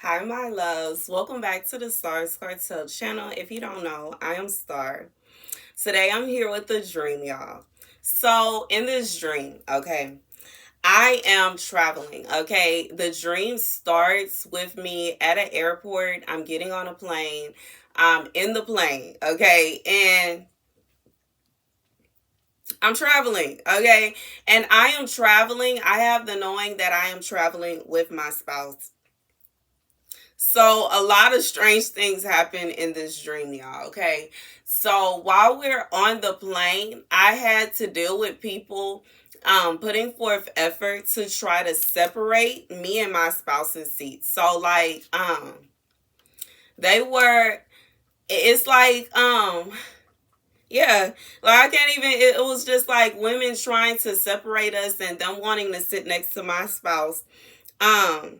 Hi, my loves. Welcome back to the Starscartel channel. If you don't know, I am Star. Today I'm here with a dream, y'all. So, in this dream, I am traveling, The dream starts with me at an airport. I'm getting on a plane. I'm in the plane, And I'm traveling, And I am traveling. I have the knowing that I am traveling with my spouse. So a lot of strange things happen in this dream, y'all. So while we're on the plane, I had to deal with people putting forth effort to try to separate me and my spouse's seats. So they were it's like yeah, like I can't even it was just like women trying to separate us and them wanting to sit next to my spouse. Um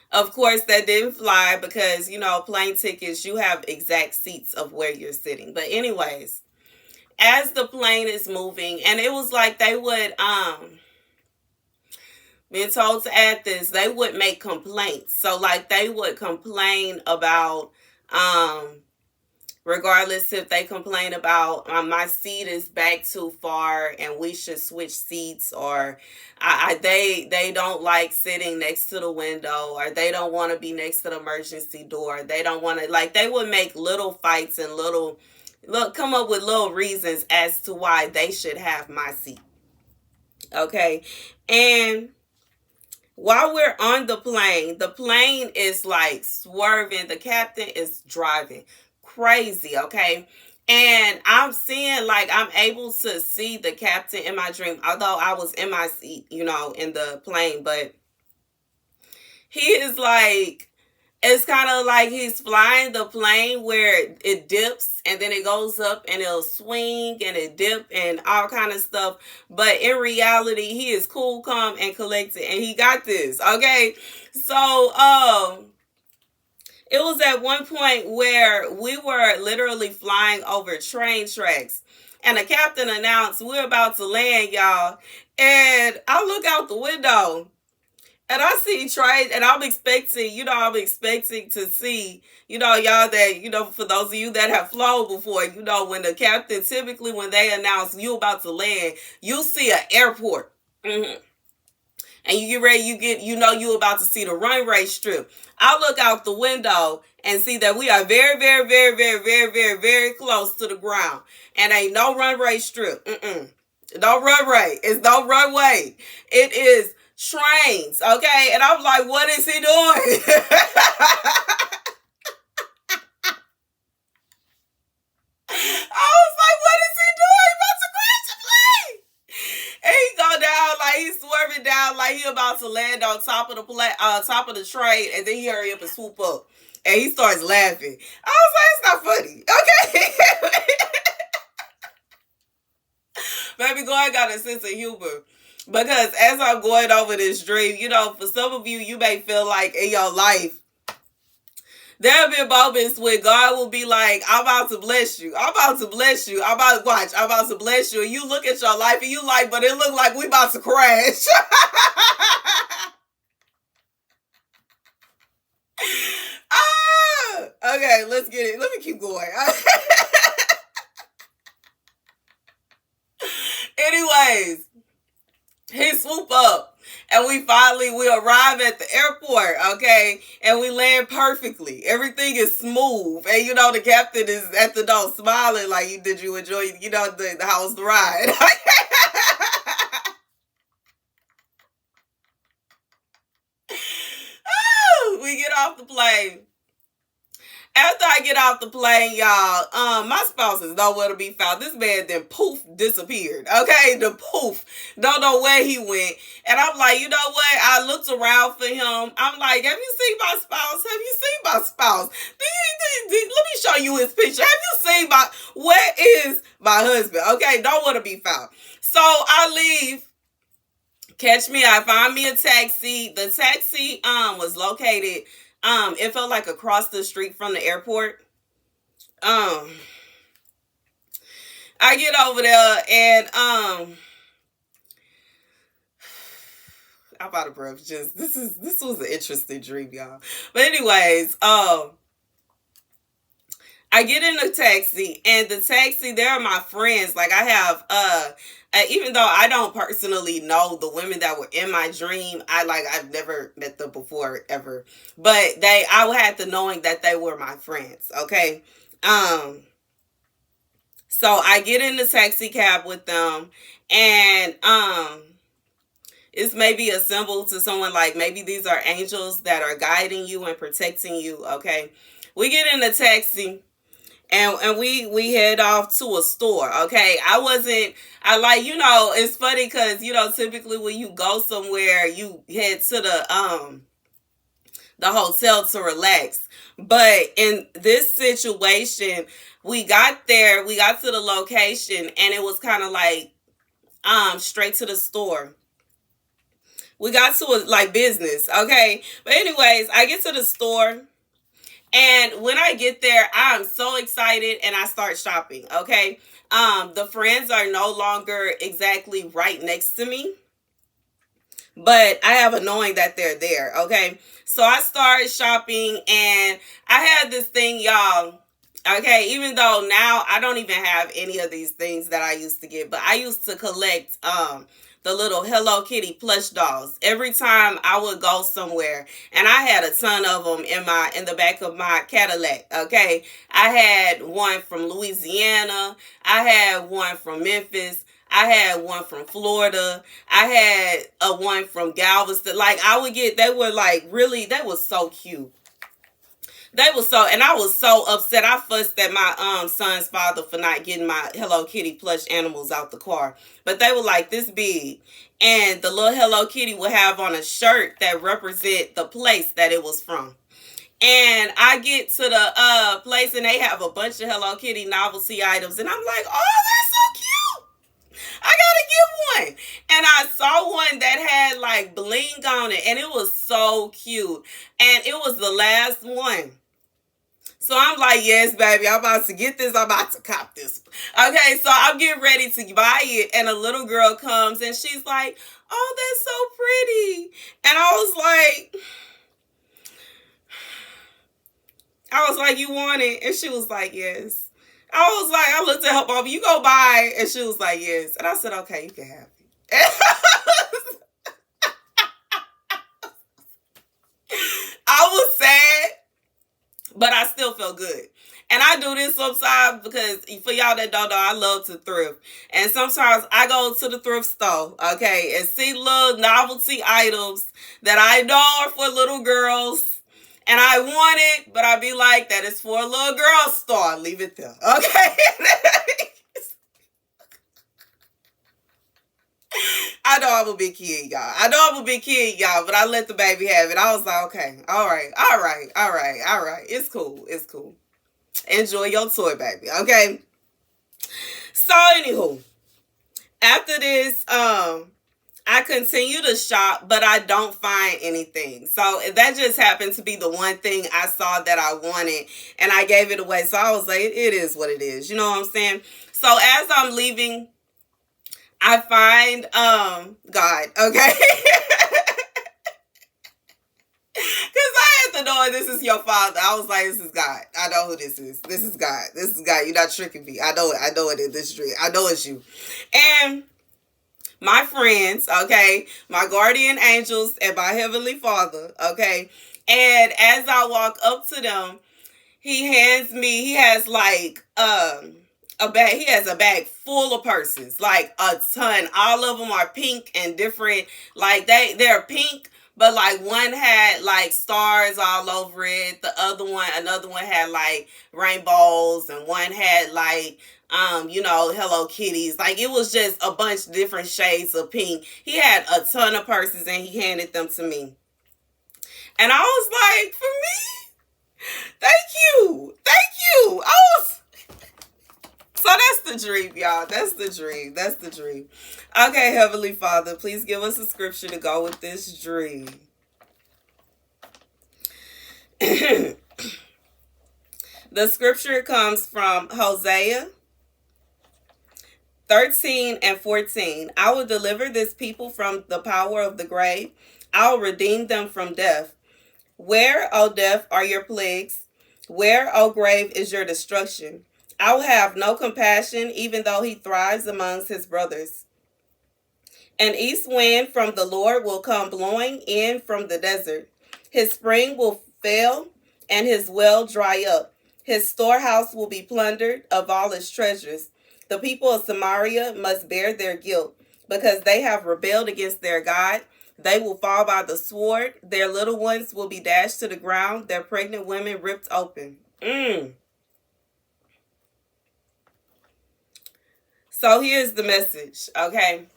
Of course, that didn't fly because, plane tickets, you have exact seats of where you're sitting. But, anyways, as the plane is moving, and it was like they would, being told to add this, they would make complaints. So, like, they would complain about, regardless if they complain about my seat is back too far and we should switch seats, or they don't like sitting next to the window, or they don't want to be next to the emergency door, they don't want to, like, they would make little fights and come up with little reasons as to why they should have my seat. And while we're on the plane is like swerving. The captain is driving crazy, And I'm seeing, like, I'm able to see the captain in my dream, although I was in my seat, in the plane. But he is like, it's kind of like he's flying the plane where it dips and then it goes up and it'll swing and it dip and all kind of stuff. But in reality, he is cool, calm, and collected, and he got this. So it was at one point where we were literally flying over train tracks, and the captain announced we're about to land, y'all. And I look out the window and I see trains, and I'm expecting to see, y'all, that, for those of you that have flown before, when the captain, typically when they announce you about to land, you see an airport. And you get ready, you about to see the runway strip. I look out the window and see that we are very, very, very, very, very, very, very close to the ground. And ain't no runway strip. No runway. It's no runway. It is trains, And I'm like, what is he doing? I was like, what is he doing? He about to crash the plane. And he go down, like he's swerving down, like he about to land on top of top of the train, and then he hurry up and swoop up, and he starts laughing. I was like, it's not funny, Baby girl got a sense of humor. Because as I'm going over this dream, for some of you, you may feel like in your life, there have been moments when God will be like, I'm about to bless you. I'm about to bless you. I'm about to bless you. And you look at your life and you like, but it look like we about to crash. Okay, let's get it. Let me keep going. Anyways, he swoop up, and we arrive at the airport, and we land perfectly. Everything is smooth, and the captain is at the door smiling like, did you enjoy, how was the ride? We get off the plane. After I get off the plane, y'all, my spouse is nowhere to be found. This man then poof disappeared. The poof. Don't know where he went. And I'm like, you know what? I looked around for him. I'm like, have you seen my spouse? Have you seen my spouse? Let me show you his picture. Have you seen where is my husband? Don't want to be found. So I leave. Catch me. I find me a taxi. The taxi was located. It felt like across the street from the airport. I get over there, and I'm out of breath. Just this was an interesting dream, y'all. But anyways, I get in a taxi, and the taxi, they're my friends. Like, I have even though I don't personally know the women that were in my dream, I've never met them before ever. But I had the knowing that they were my friends, okay? So I get in the taxi cab with them, and it's maybe a symbol to someone, like maybe these are angels that are guiding you and protecting you, okay? We get in the taxi, and we head off to a store, okay? It's funny because, typically when you go somewhere, you head to the hotel to relax. But in this situation, we got there, we got to the location, and it was kind of like straight to the store. We got to a like business, okay? But anyways, I get to the store, and when I get there, I'm so excited and I start shopping, okay? The friends are no longer exactly right next to me, but I have a knowing that they're there, okay? So I started shopping, and I had this thing, y'all. Okay, even though now I don't even have any of these things that I used to get, but I used to collect the little Hello Kitty plush dolls. Every time I would go somewhere, and I had a ton of them in the back of my Cadillac. Okay, I had one from Louisiana, I had one from Memphis, I had one from Florida, I had a one from Galveston. Like, they were like really, they was so cute. And I was so upset. I fussed at my son's father for not getting my Hello Kitty plush animals out the car. But they were like this big. And the little Hello Kitty would have on a shirt that represent the place that it was from. And I get to the place, and they have a bunch of Hello Kitty novelty items. And I'm like, oh, that's so cute. I gotta get one. And I saw one that had like bling on it, and it was so cute. And it was the last one. So I'm like, yes, baby, I'm about to get this. I'm about to cop this. Okay, so I'm getting ready to buy it, and a little girl comes, and she's like, oh, that's so pretty. And I was like, you want it? And she was like, yes. I looked at her, mom, you go buy it. And she was like, yes. And I said, okay, you can have it. I was sad, but I still felt good. And I do this sometimes because, for y'all that don't know, I love to thrift. And sometimes I go to the thrift store, okay, and see little novelty items that I know are for little girls. And I want it, but I be like, that is for a little girl store. Leave it there, okay? I know I'm a big kid, y'all. But I let the baby have it. I was like, okay, all right. It's cool. Enjoy your toy, baby, okay? So, anywho, after this, I continue to shop, but I don't find anything. So that just happened to be the one thing I saw that I wanted, and I gave it away. So I was like, it is what it is. You know what I'm saying? So as I'm leaving, I find God, okay? Because I had to know this is your father. I was like, this is God. I know who this is. This is God. You're not tricking me. I know it. I know it in this dream. I know it's you. And my friends, okay, my guardian angels and my heavenly father, okay, and as I walk up to them, he has like a bag. He has a bag full of purses, like a ton. All of them are pink and different. Like they're pink, but like one had like stars all over it. Another one had like rainbows, and one had like Hello Kitties. Like, it was just a bunch of different shades of pink. He had a ton of purses, and he handed them to me. And I was like, for me? Thank you. So that's the dream, y'all. That's the dream. Okay, Heavenly Father, please give us a scripture to go with this dream. The scripture comes from Hosea 13 and 14. I will deliver this people from the power of the grave. I will redeem them from death. Where, O death, are your plagues? Where, O grave, is your destruction? I will have no compassion, even though he thrives amongst his brothers. An east wind from the Lord will come blowing in from the desert. His spring will fail, and his well dry up. His storehouse will be plundered of all its treasures. The people of Samaria must bear their guilt, because they have rebelled against their God. They will fall by the sword. Their little ones will be dashed to the ground, their pregnant women ripped open. So here's the message, okay?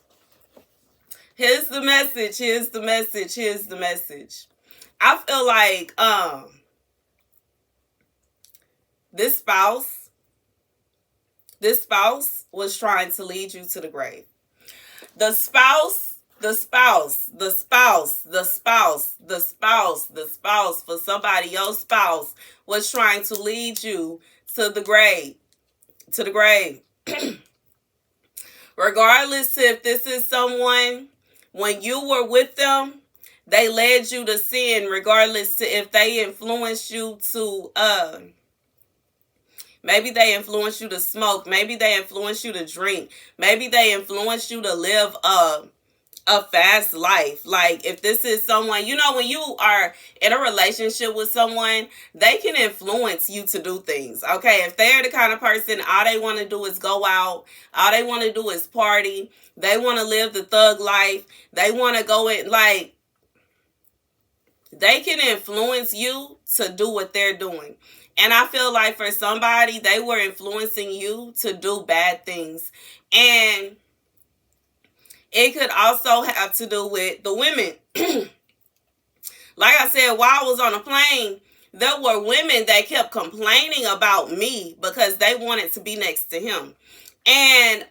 Here's the message, here's the message, here's the message. I feel like this spouse was trying to lead you to the grave. The spouse, for somebody else's spouse was trying to lead you to the grave. To the grave. Regardless if this is someone, when you were with them, they led you to sin, regardless to if they influenced you to maybe they influenced you to smoke, maybe they influenced you to drink, maybe they influenced you to live a fast life. Like, if this is someone, you know, when you are in a relationship with someone, they can influence you to do things. Okay, if they're the kind of person, all they want to do is go out, all they want to do is party, they want to live the thug life, they want to go in, like, they can influence you to do what they're doing. And I feel like for somebody, they were influencing you to do bad things. And it could also have to do with the women. Like I said, while I was on a plane, there were women that kept complaining about me because they wanted to be next to him. And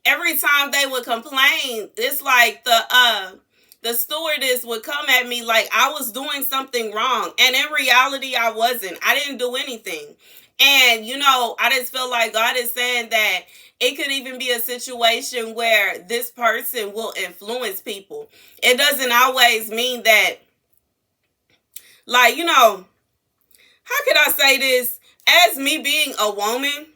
every time they would complain, it's like the stewardess would come at me like I was doing something wrong. And in reality, I wasn't. I didn't do anything. And, you know, I just feel like God is saying that it could even be a situation where this person will influence people. It doesn't always mean that, like, you know, how could I say this? As me being a woman,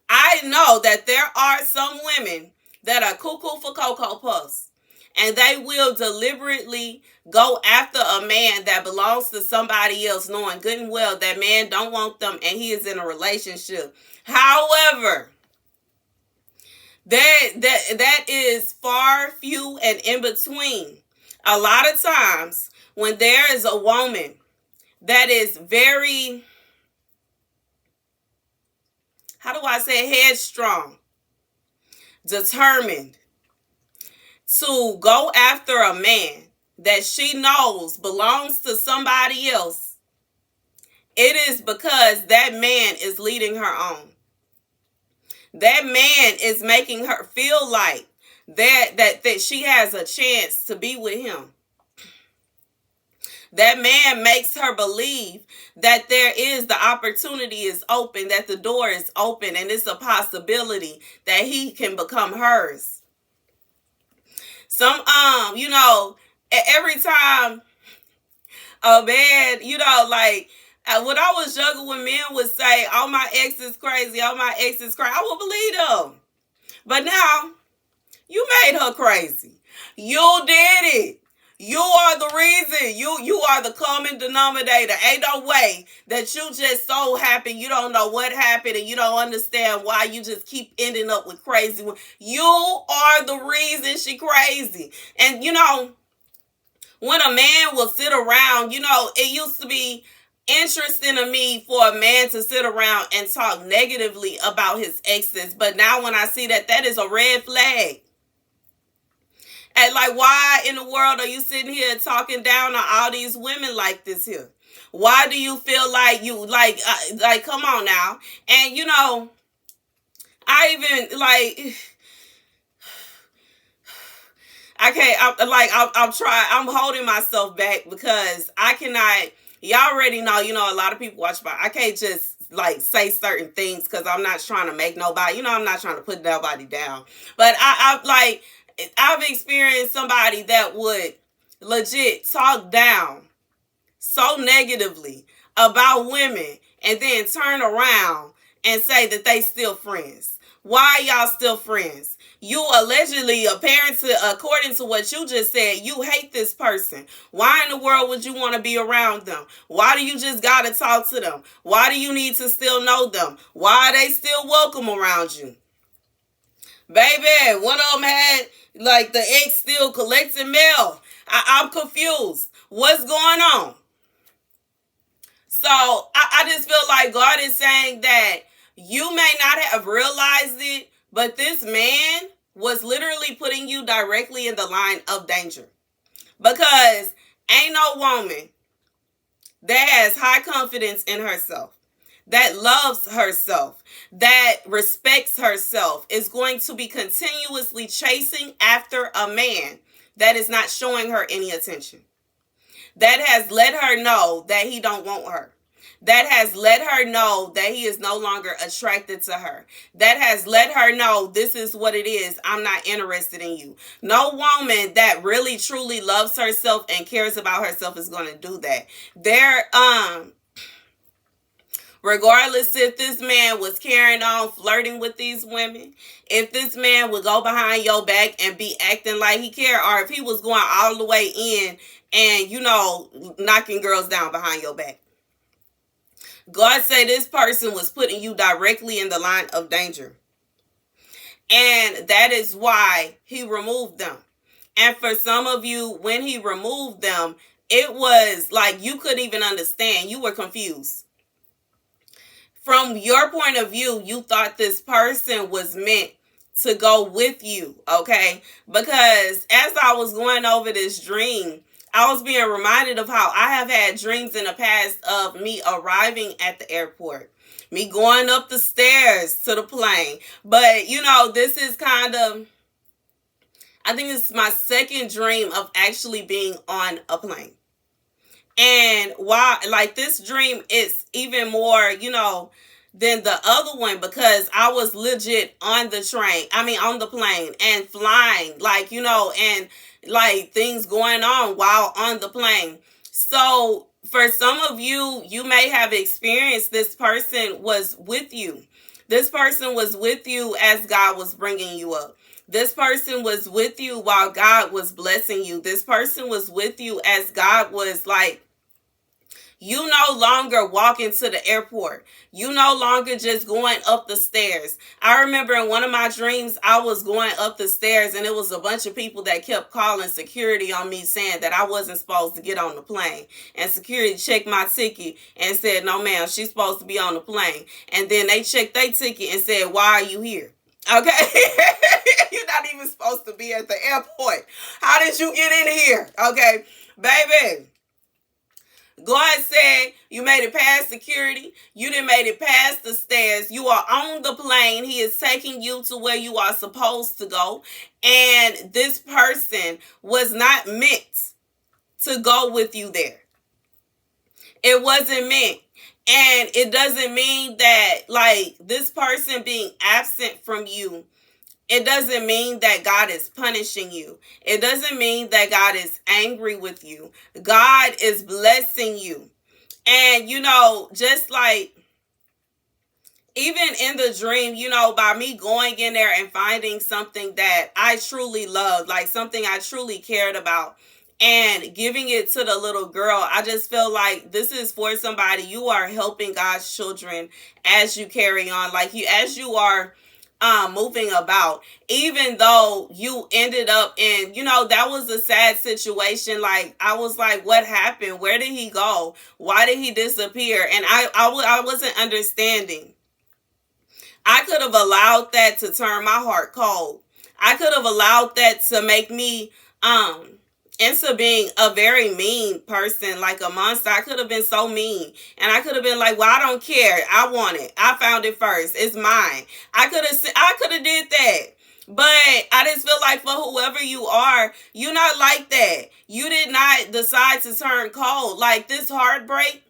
I know that there are some women that are cuckoo for Cocoa Puffs. And they will deliberately go after a man that belongs to somebody else, knowing good and well that man don't want them and he is in a relationship. However, that is far, few, and in between. A lot of times when there is a woman that is very, how do I say, headstrong, determined, to go after a man that she knows belongs to somebody else, it is because that man is leading her on. That man is making her feel like that she has a chance to be with him. That man makes her believe that there is, the opportunity is open, that the door is open, and it's a possibility that he can become hers. Some, you know, every time a man, you know, like, when I was younger, when men would say, oh, my ex is crazy, oh, my ex is crazy, I would believe them. But now, you made her crazy. You did it. You are the reason. You are the common denominator. Ain't no way that you just so happy you don't know what happened and you don't understand why you just keep ending up with crazy. You are the reason she crazy. And, you know, when a man will sit around, you know, it used to be interesting to me for a man to sit around and talk negatively about his exes. But now when I see that, that is a red flag. And like, why in the world are you sitting here talking down on all these women like this here? Why do you feel like you, like, come on now. And, you know, I even, like, I can't, I'm holding myself back because I cannot, y'all already know, you know, a lot of people watch, but I can't just like say certain things because I'm not trying to make nobody, I'm not trying to put nobody down. But I've experienced somebody that would legit talk down so negatively about women and then turn around and say that they still friends. Why are y'all still friends? You allegedly, according to what you just said, you hate this person. Why in the world would you want to be around them? Why do you just got to talk to them? Why do you need to still know them? Why are they still welcome around you? Baby, one of them had like the ex still collecting mail. I'm confused. What's going on? So I just feel like God is saying that you may not have realized it, but this man was literally putting you directly in the line of danger. Because ain't no woman that has high confidence in herself, that loves herself, that respects herself, is going to be continuously chasing after a man that is not showing her any attention, that has let her know that he don't want her, that has let her know that he is no longer attracted to her, that has let her know this is what it is, I'm not interested in you. No woman that really truly loves herself and cares about herself is going to do that. Regardless if this man was carrying on flirting with these women, if this man would go behind your back and be acting like he cared, or if he was going all the way in and, knocking girls down behind your back. God said this person was putting you directly in the line of danger. And that is why he removed them. And for some of you, when he removed them, it was like you couldn't even understand. You were confused. From your point of view, you thought this person was meant to go with you, okay? Because as I was going over this dream, I was being reminded of how I have had dreams in the past of me arriving at the airport, me going up the stairs to the plane. But, this is kind of, I think it's my second dream of actually being on a plane. And why, like, this dream is even more, than the other one, because I was legit on the plane and flying, and like things going on while on the plane. So for some of you, you may have experienced this person was with you. This person was with you as God was bringing you up. This person was with you while God was blessing you. This person was with you as God was like, you no longer walking to the airport. You no longer just going up the stairs. I remember in one of my dreams, I was going up the stairs and it was a bunch of people that kept calling security on me saying that I wasn't supposed to get on the plane. And security checked my ticket and said, no ma'am, she's supposed to be on the plane. And then they checked their ticket and said, why are you here? Okay? You're not even supposed to be at the airport. How did you get in here? Okay, baby. God said you made it past security. You done made it past the stairs. You are on the plane. He is taking you to where you are supposed to go. And this person was not meant to go with you there. It wasn't meant. And it doesn't mean that, like, this person being absent from you, it doesn't mean that God is punishing you. It doesn't mean that God is angry with you. God is blessing you. And, just like, even in the dream, by me going in there and finding something that I truly loved, like something I truly cared about, and giving it to the little girl, I just feel like this is for somebody. You are helping God's children as you carry on, as you are moving about, even though you ended up in, that was a sad situation. Like, I was like, what happened? Where did he go? Why did he disappear? And I wasn't understanding. I could have allowed that to turn my heart cold. I could have allowed that to make me, into being a very mean person, like a monster. I could have been so mean. And I could have been like, well, I don't care. I want it. I found it first. It's mine. I could have did that. But I just feel like for whoever you are, you're not like that. You did not decide to turn cold. Like, this heartbreak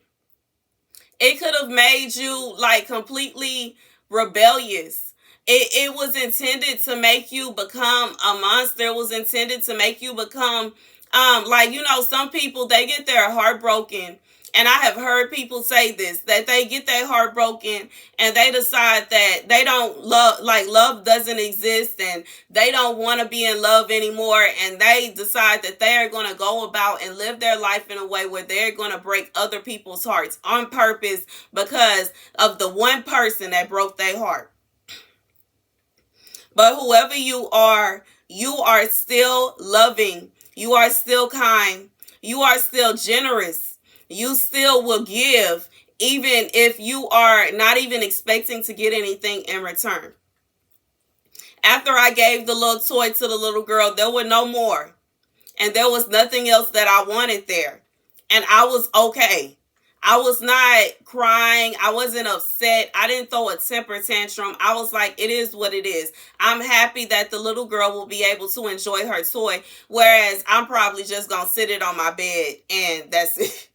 It could have made you like completely rebellious. It was intended to make you become a monster. It was intended to make you become like, some people, they get their heart broken. And I have heard people say this, that they get their heart broken and they decide that they don't love, like love doesn't exist, and they don't want to be in love anymore. And they decide that they are going to go about and live their life in a way where they're going to break other people's hearts on purpose because of the one person that broke their heart. But whoever you are still loving. You are still kind. You are still generous. You still will give, even if you are not even expecting to get anything in return. After I gave the little toy to the little girl, there were no more. And there was nothing else that I wanted there. And I was okay. I was not crying. I wasn't upset. I didn't throw a temper tantrum. I was like, it is what it is. I'm happy that the little girl will be able to enjoy her toy, whereas I'm probably just going to sit it on my bed and that's it.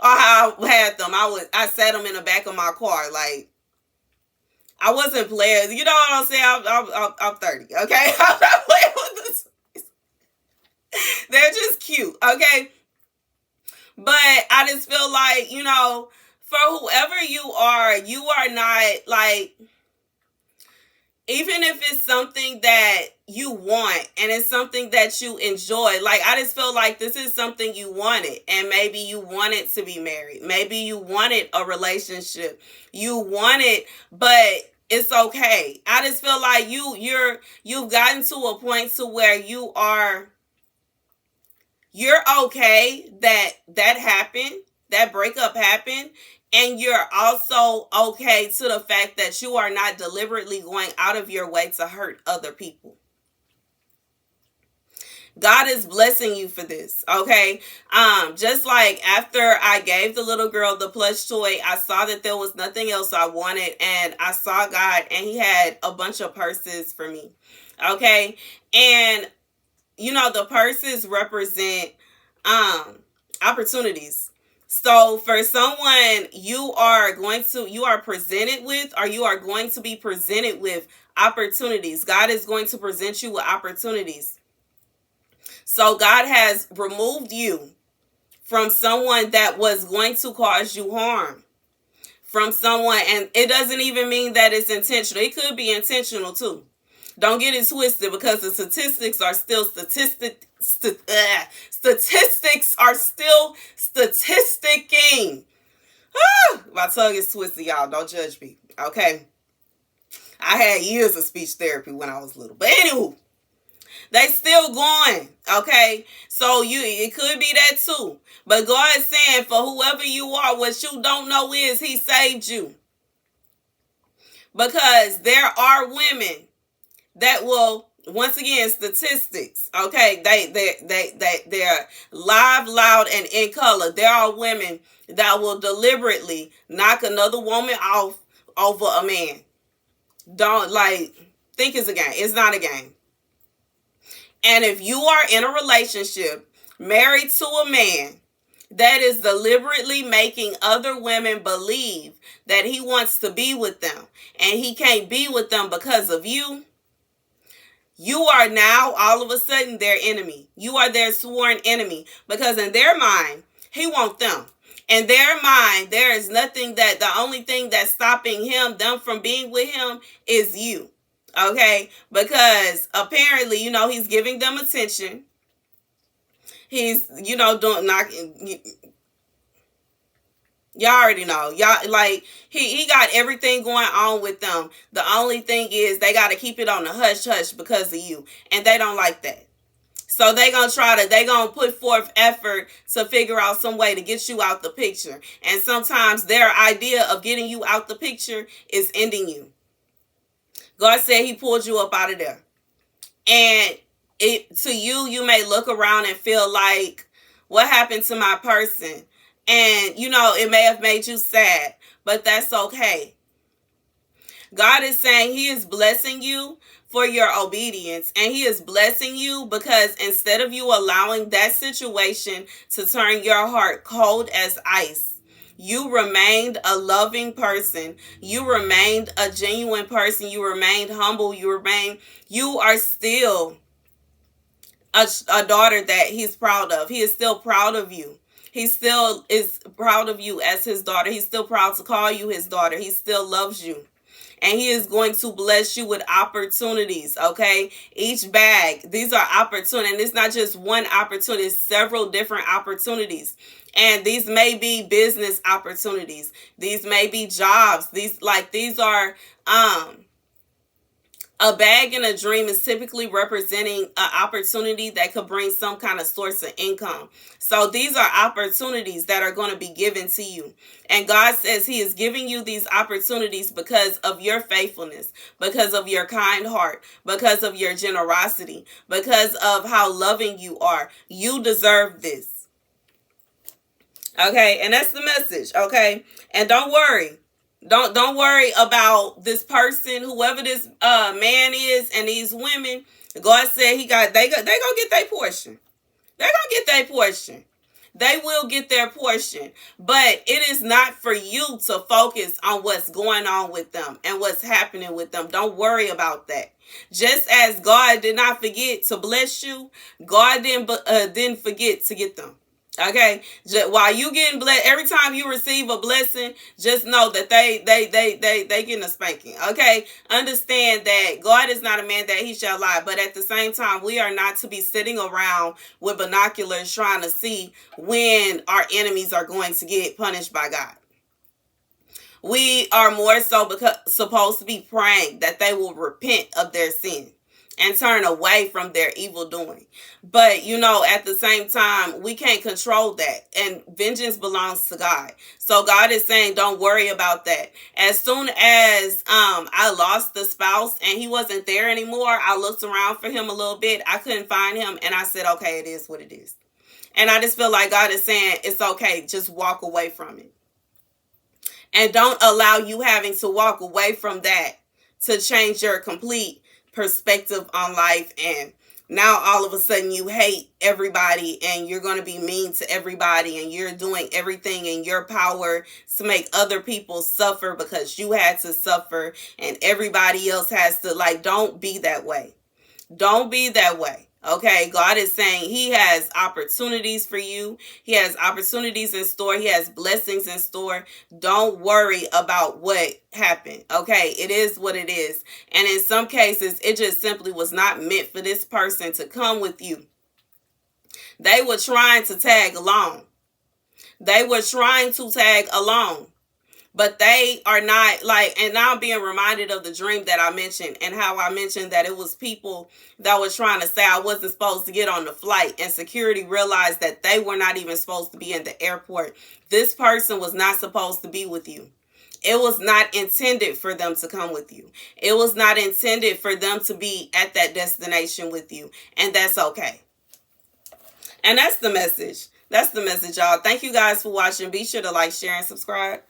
Or how I had them. I sat them in the back of my car. Like, I wasn't playing. You know what I'm saying? I'm 30, okay? I'm not playing with this. They're just cute, okay? But I just feel like, for whoever you are not like, even if it's something that you want and it's something that you enjoy, like I just feel like this is something you wanted, and maybe you wanted to be married. Maybe you wanted a relationship. You wanted, but it's okay. I just feel like you've gotten to a point to where you're okay that happened, that breakup happened, and you're also okay to the fact that you are not deliberately going out of your way to hurt other people. God is blessing you for this, okay? Just like after I gave the little girl the plush toy, I saw that there was nothing else I wanted, and I saw God, and he had a bunch of purses for me, okay? And the purses represent opportunities. So for someone, you are presented with, or you are going to be presented with opportunities. God is going to present you with opportunities. So God has removed you from someone that was going to cause you harm. From someone, and it doesn't even mean that it's intentional. It could be intentional too. Don't get it twisted, because the statistics are still statistics are still statisticking. My tongue is twisted, y'all. Don't judge me, okay? I had years of speech therapy when I was little. But anywho, they still going, okay? So it could be that too. But God is saying, for whoever you are, what you don't know is he saved you. Because there are women that will, once again, statistics, okay? They're live, loud, and in color. There are women that will deliberately knock another woman off over a man. Don't think it's a game. It's not a game. And if you are in a relationship married to a man that is deliberately making other women believe that he wants to be with them and he can't be with them because of you, you are now all of a sudden their enemy. You are their sworn enemy, because in their mind, he wants them. In their mind, there is nothing the only thing that's stopping them from being with him is you. Okay? Because apparently, he's giving them attention. He's, doing y'all already know. Y'all, he got everything going on with them. The only thing is they got to keep it on the hush-hush because of you. And they don't like that. So they going to put forth effort to figure out some way to get you out the picture. And sometimes their idea of getting you out the picture is ending you. God said he pulled you up out of there. And to you may look around and feel like, what happened to my person? And, it may have made you sad, but that's okay. God is saying he is blessing you for your obedience. And he is blessing you because instead of you allowing that situation to turn your heart cold as ice, You remained a loving person. You remained a genuine person. You remained humble. You are still a daughter that he's proud of. He is still proud of you. He still is proud of you as his daughter. He's still proud to call you his daughter. He still loves you. And he is going to bless you with opportunities, okay? Each bag, these are opportunities. And it's not just one opportunity, it's several different opportunities. And these may be business opportunities. These may be jobs. These are a bag and a dream is typically representing an opportunity that could bring some kind of source of income. So these are opportunities that are going to be given to you. And God says he is giving you these opportunities because of your faithfulness, because of your kind heart, because of your generosity, because of how loving you are. You deserve this. Okay, and that's the message, okay? And don't worry. Don't worry about this person, whoever this man is, and these women. God said they gonna get their portion. They're gonna get their portion. They will get their portion. But it is not for you to focus on what's going on with them and what's happening with them. Don't worry about that. Just as God did not forget to bless you, God didn't forget to get them. Okay, while you getting blessed, every time you receive a blessing, just know that they getting a spanking. Okay, understand that God is not a man that he shall lie, but at the same time, we are not to be sitting around with binoculars trying to see when our enemies are going to get punished by God. We are more so supposed to be praying that they will repent of their sin and turn away from their evil doing. But, at the same time, we can't control that. And vengeance belongs to God. So God is saying, don't worry about that. As soon as I lost the spouse and he wasn't there anymore, I looked around for him a little bit. I couldn't find him. And I said, okay, it is what it is. And I just feel like God is saying, it's okay. Just walk away from it. And don't allow you having to walk away from that to change your complete perspective on life. And now all of a sudden you hate everybody and you're going to be mean to everybody and you're doing everything in your power to make other people suffer because you had to suffer and everybody else has to. Don't be that way. Don't be that way. Okay, God is saying he has opportunities for you. He has opportunities in store. He has blessings in store. Don't worry about what happened. Okay, it is what it is. And in some cases, it just simply was not meant for this person to come with you. They were trying to tag along. But they are not and now I'm being reminded of the dream that I mentioned and how I mentioned that it was people that were trying to say I wasn't supposed to get on the flight, and security realized that they were not even supposed to be in the airport. This person was not supposed to be with you. It was not intended for them to come with you. It was not intended for them to be at that destination with you. And that's okay. And that's the message. That's the message, y'all. Thank you guys for watching. Be sure to like, share, and subscribe.